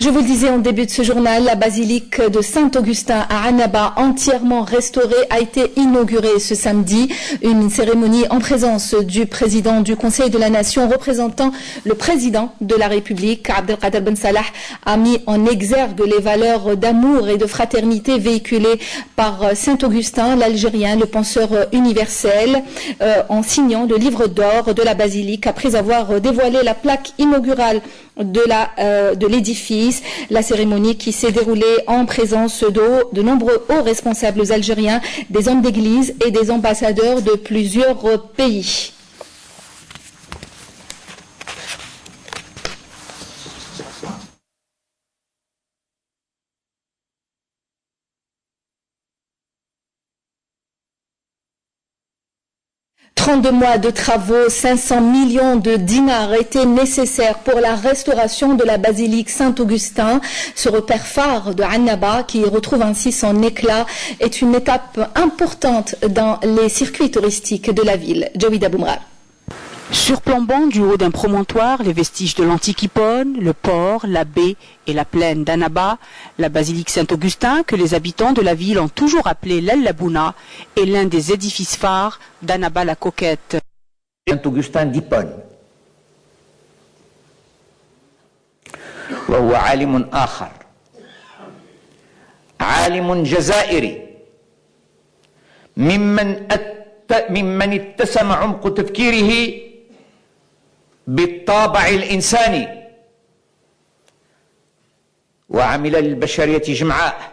Je vous le disais en début de ce journal, la basilique de Saint-Augustin à Annaba, entièrement restaurée, a été inaugurée ce samedi. Une cérémonie en présence du président du Conseil de la Nation représentant le président de la République, Abdelkader Ben Salah, a mis en exergue les valeurs d'amour et de fraternité véhiculées par Saint-Augustin, l'Algérien, le penseur universel, en signant le livre d'or de la basilique après avoir dévoilé la plaque inaugurale de l'édifice. La cérémonie qui s'est déroulée en présence de nombreux hauts responsables algériens, des hommes d'église et des ambassadeurs de plusieurs pays. « 32 mois de travaux, 500 millions de dinars étaient nécessaires pour la restauration de la basilique Saint-Augustin. Ce repère phare de Annaba, qui retrouve ainsi son éclat, est une étape importante dans les circuits touristiques de la ville. Jawida Boumrar. Surplombant du haut d'un promontoire les vestiges de l'antique Hippone, le port, la baie et la plaine d'Annaba, la basilique Saint-Augustin, que les habitants de la ville ont toujours appelée l'El Labouna, est l'un des édifices phares d'Annaba la Coquette. Saint-Augustin d'Hippone. وهو عالم آخر عالم جزائري ممن اتسم عمق تفكيره بالطابع الإنساني وعمل للبشرية جمعاء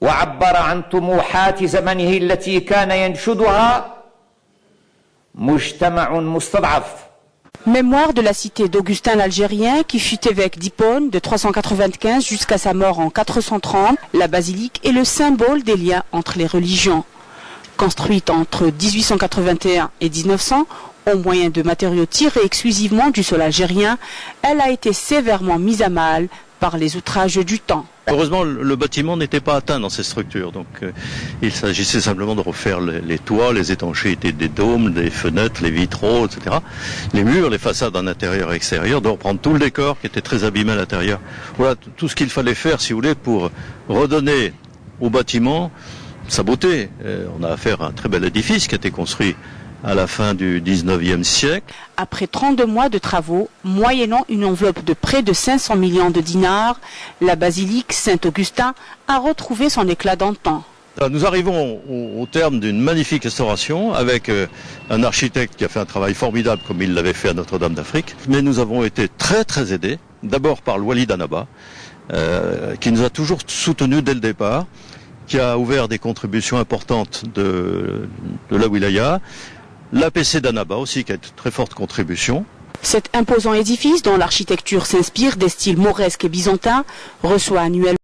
وعبر عن طموحات زمنه التي كان ينشدها مجتمع مستضعف. Mémoire de la cité d'Augustin l'Algérien qui fut évêque d'Hippone de 395 jusqu'à sa mort en 430, la basilique est le symbole des liens entre les religions. Construite entre 1881 et 1900, au moyen de matériaux tirés exclusivement du sol algérien, elle a été sévèrement mise à mal par les outrages du temps. Heureusement, le bâtiment n'était pas atteint dans ces structures, donc il s'agissait simplement de refaire les toits, les étanchéités des dômes, des fenêtres, les vitraux, etc. Les murs, les façades en intérieur et extérieur, de reprendre tout le décor qui était très abîmé à l'intérieur. Voilà tout ce qu'il fallait faire, si vous voulez, pour redonner au bâtiment sa beauté. On a affaire à un très bel édifice qui a été construit à la fin du 19e siècle. Après 32 mois de travaux, moyennant une enveloppe de près de 500 millions de dinars, la basilique Saint-Augustin a retrouvé son éclat d'antan. Nous arrivons au terme d'une magnifique restauration avec un architecte qui a fait un travail formidable comme il l'avait fait à Notre-Dame d'Afrique. Mais nous avons été très aidés, d'abord par le Wali d'Annaba, qui nous a toujours soutenus dès le départ, qui a ouvert des contributions importantes de la wilaya, l'APC d'Annaba aussi qui a une très forte contribution. Cet imposant édifice dont l'architecture s'inspire des styles mauresques et byzantins reçoit annuellement